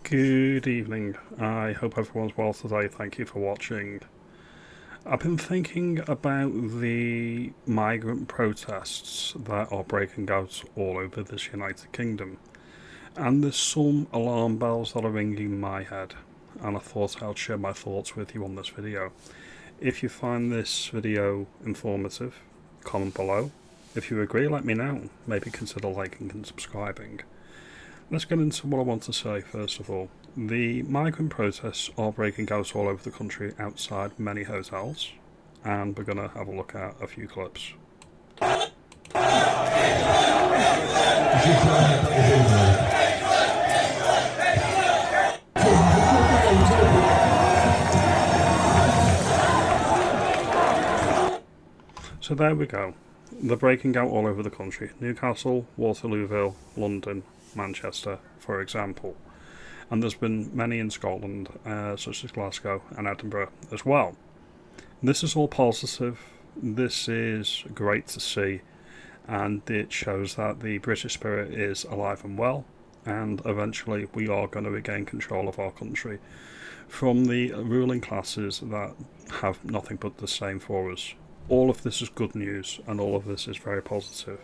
Good evening. I hope everyone's well today. Thank you for watching. I've been thinking about the migrant protests that are breaking out all over this United Kingdom, and there's some alarm bells that are ringing in my head, and I thought I'd share my thoughts with you on this video. If you find this video informative, comment below. If you agree, let me know. Maybe consider liking and subscribing. Let's get into what I want to say first of all. The migrant protests are breaking out all over the country outside many hotels, and we're going to have a look at a few clips. So there we go. They're breaking out all over the country. Newcastle, Waterlooville, London, Manchester, for example. And there's been many in Scotland, such as Glasgow and Edinburgh as well. This is all positive. This is great to see, and it shows that the British spirit is alive and well, and eventually we are going to regain control of our country from the ruling classes that have nothing but the same for us. All of this is good news, and all of this is very positive.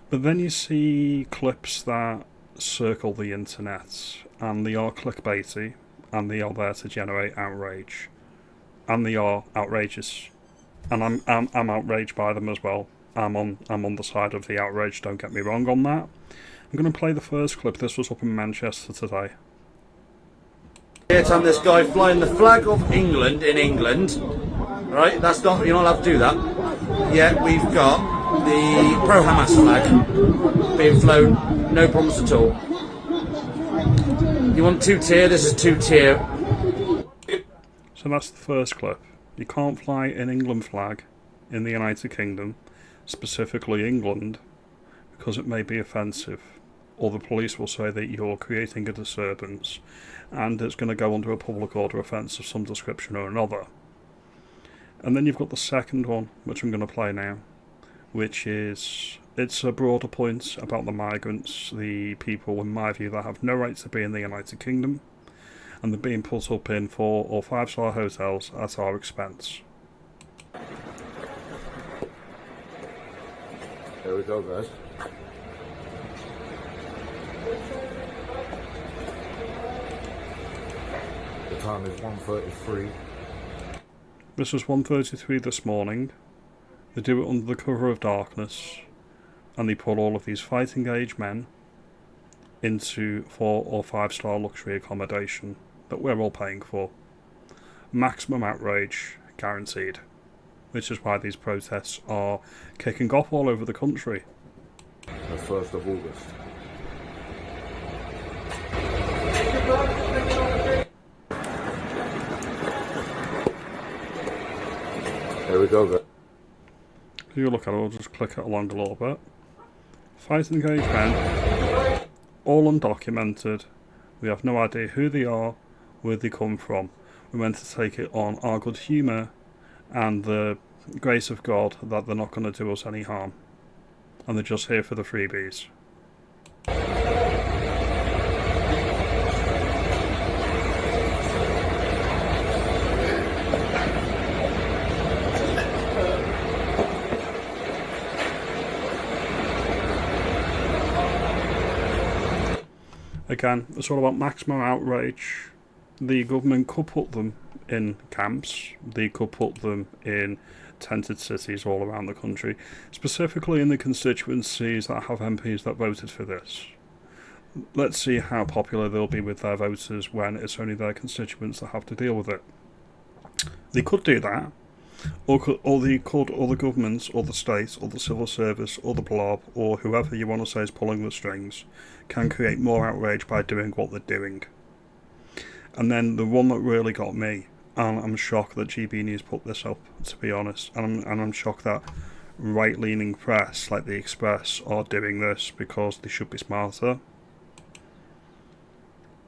But then you see clips that circle the internet, and they are clickbaity, and they are there to generate outrage, and they are outrageous, and I'm outraged by them as well. I'm on the side of the outrage. Don't get me wrong on that. I'm going to play the first clip. This was up in Manchester today. Here, Tom, this guy flying the flag of England in England. Right, that's not, you're not allowed to do that. Yet we've got the pro-Hamas flag being flown, no problems at all. You want two-tier? This is two-tier. So that's the first clip. You can't fly an England flag in the United Kingdom, specifically England, because it may be offensive, or the police will say that you're creating a disturbance, and it's going to go under a public order offence of some description or another. And then you've got the second one, which I'm going to play now, which is, it's a broader point about the migrants, the people, in my view, that have no right to be in the United Kingdom, and they're being put up in 4- or 5-star hotels at our expense. There we go, guys. The time is 1:33. This was 1:33 this morning. They do it under the cover of darkness, and they put all of these fighting age men into 4- or 5-star luxury accommodation that we're all paying for. Maximum outrage guaranteed, which is why these protests are kicking off all over the country. The 1st of August. There we go, guys. If you look at it, I'll just click it along a little bit. Fighting age men, all undocumented. We have no idea who they are, where they come from. We're meant to take it on our good humour and the grace of God that they're not going to do us any harm. And they're just here for the freebies. Again, it's all about maximum outrage. The government could put them in camps, they could put them in tented cities all around the country, specifically in the constituencies that have MPs that voted for this. Let's see how popular they'll be with their voters when it's only their constituents that have to deal with it. They could do that, or the governments, or the state, or the civil service, or the blob, or whoever you want to say is pulling the strings, can create more outrage by doing what they're doing. And then the one that really got me, and I'm shocked that GB News put this up, to be honest, and I'm shocked that right-leaning press like the Express are doing this because they should be smarter.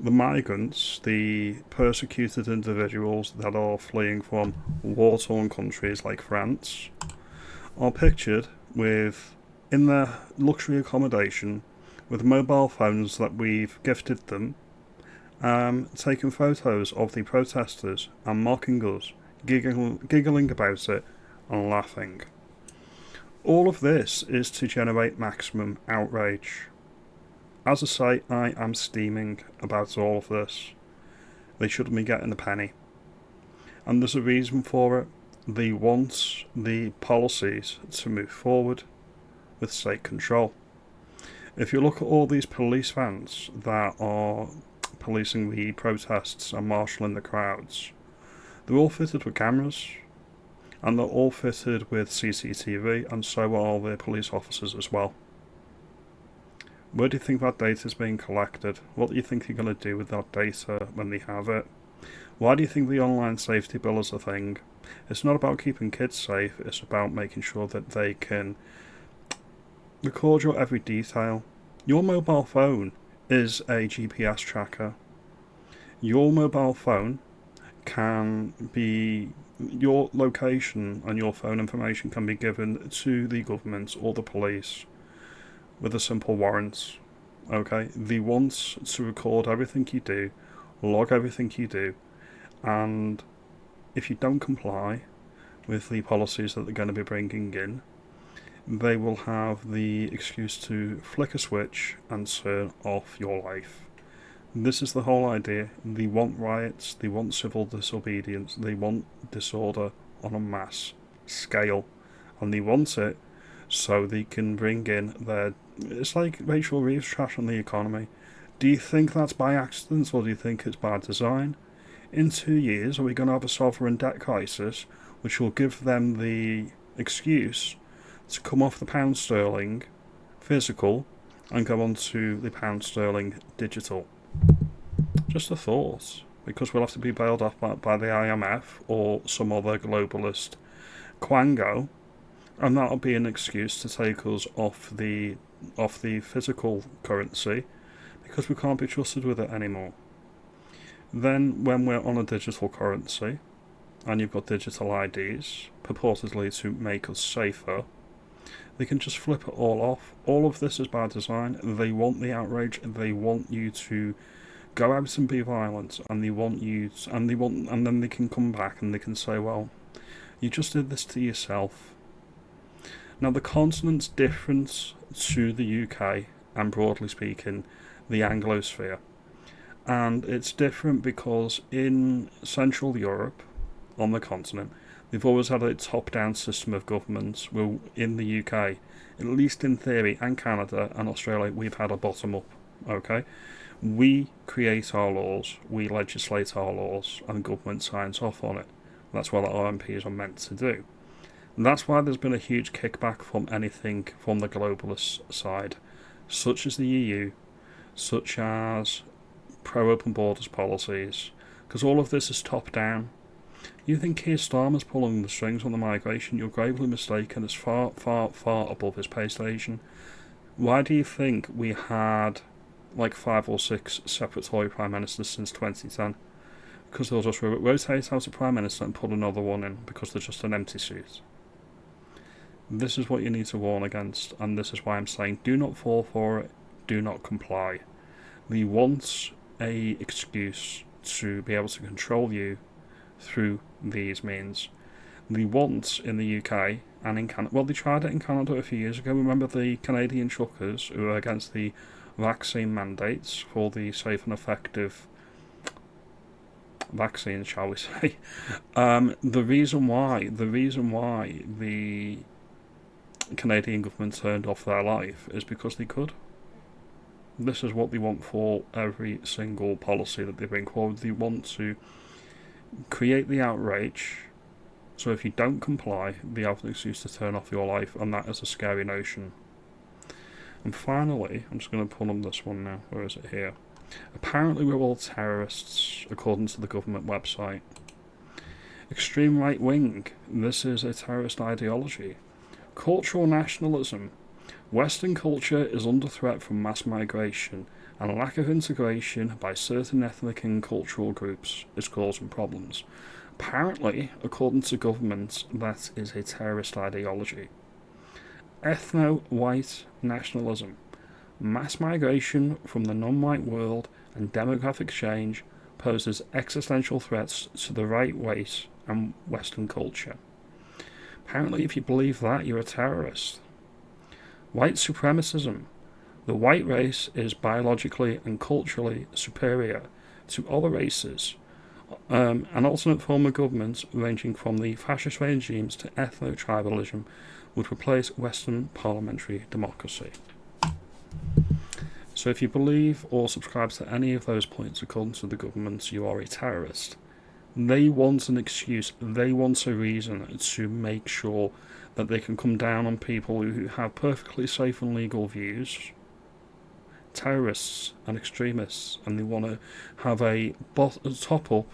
The migrants, the persecuted individuals that are fleeing from war-torn countries like France, are pictured with, in their luxury accommodation, with mobile phones that we've gifted them, taking photos of the protesters and mocking us, giggling about it and laughing. All of this is to generate maximum outrage. As I say, I am steaming about all of this. They shouldn't be getting a penny. And there's a reason for it. They want the policies to move forward with state control. If you look at all these police vans that are policing the protests and marshalling the crowds, they're all fitted with cameras, and they're all fitted with CCTV, and so are all the police officers as well. Where do you think that data is being collected? What do you think they're going to do with that data when they have it? Why do you think the online safety bill is a thing? It's not about keeping kids safe, it's about making sure that they can record your every detail. Your mobile phone is a GPS tracker. Your mobile phone can be, your location and your phone information can be given to the government or the police with a simple warrant. Okay, they want to record everything you do, log everything you do, and if you don't comply with the policies that they're going to be bringing in, they will have the excuse to flick a switch and turn off your life. This is the whole idea. They want riots, they want civil disobedience, they want disorder on a mass scale, and they want it so they can bring in their... It's like Rachel Reeves trash on the economy. Do you think that's by accident, or do you think it's by design? In 2 years, are we going to have a sovereign debt crisis, which will give them the excuse to come off the pound sterling physical and go on to the pound sterling digital? Just a thought, because we'll have to be bailed off by the IMF or some other globalist quango, and that'll be an excuse to take us off the physical currency, because we can't be trusted with it anymore. Then when we're on a digital currency, and you've got digital IDs, purportedly to make us safer, they can just flip it all off. All of this is by design. They want the outrage, they want you to go out and be violent, and they want you to, and then they can come back and they can say, well, you just did this to yourself. Now the continent's different to the UK, and broadly speaking, the Anglosphere. And it's different because in Central Europe, on the continent, they've always had a top-down system of government. Well, in the UK, at least in theory, and Canada and Australia, we've had a bottom-up, okay? We create our laws, we legislate our laws, and the government signs off on it. That's what our MPs are meant to do. And that's why there's been a huge kickback from anything from the globalist side, such as the EU, such as pro-open borders policies, because all of this is top-down. You think Keir Starmer's pulling the strings on the migration? You're gravely mistaken. It's far, far, far above his pay station. Why do you think we had like 5 or 6 separate Tory Prime Ministers since 2010? Because they'll just rotate out a Prime Minister and put another one in, because they're just an empty suit. This is what you need to warn against, and this is why I'm saying do not fall for it, do not comply. They want a excuse to be able to control you through these means. They want in the UK and in Canada, well, they tried it in Canada a few years ago. Remember the Canadian truckers who were against the vaccine mandates for the safe and effective vaccines, shall we say. The reason why the Canadian government turned off their life is because they could. This is what they want for every single policy that they bring forward. They want to create the outrage, so if you don't comply, they have an excuse to turn off your life, and that is a scary notion. And finally, I'm just going to pull on this one now. Where is it here? Apparently we're all terrorists, according to the government website. Extreme right wing. This is a terrorist ideology. Cultural nationalism. Western culture is under threat from mass migration, and a lack of integration by certain ethnic and cultural groups is causing problems. Apparently, according to government, that is a terrorist ideology. Ethno-white nationalism. Mass migration from the non-white world and demographic change poses existential threats to the right race and Western culture. Apparently, if you believe that, you're a terrorist. White supremacism. The white race is biologically and culturally superior to other races. An alternate form of government, ranging from the fascist regimes to ethno-tribalism, would replace Western parliamentary democracy. So if you believe or subscribe to any of those points according to the government, you are a terrorist. They want an excuse, they want a reason to make sure that they can come down on people who have perfectly safe and legal views, terrorists and extremists, and they want to have a top-down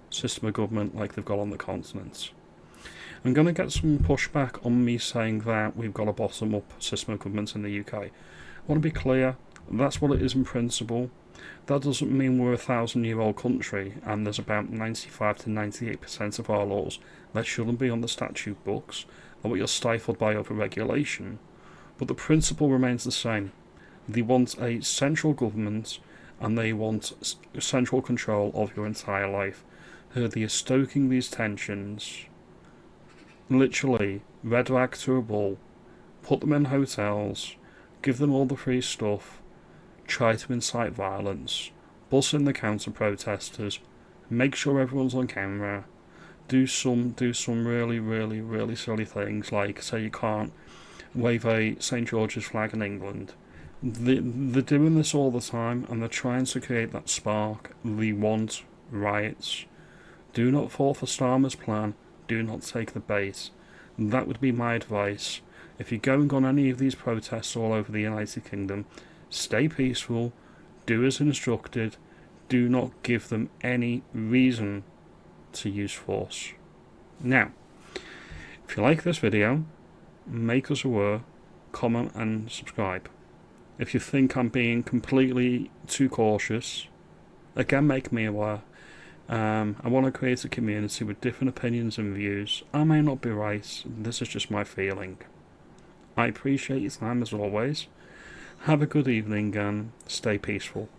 system of government like they've got on the continent. I'm going to get some pushback on me saying that we've got a bottom-up system of government in the UK. I want to be clear, that's what it is in principle. That doesn't mean we're a 1,000-year-old country and there's about 95 to 98% of our laws that shouldn't be on the statute books, or what you're stifled by over-regulation. But the principle remains the same. They want a central government and they want central control of your entire life. They are stoking these tensions. Literally, red rag to a bull, put them in hotels, give them all the free stuff, try to incite violence, bus in the counter-protesters, make sure everyone's on camera, do some really silly things like say you can't wave a St. George's flag in England. They're doing this all the time and they're trying to create that spark. They want riots. Do not fall for Starmer's plan. Do not take the bait. That would be my advice. If you're going on any of these protests all over the United Kingdom, stay peaceful, do as instructed, do not give them any reason to use force. Now, if you like this video, make us aware, comment and subscribe. If you think I'm being completely too cautious, again make me aware. I want to create a community with different opinions and views. I may not be right, this is just my feeling. I appreciate your time as always. Have a good evening and stay peaceful.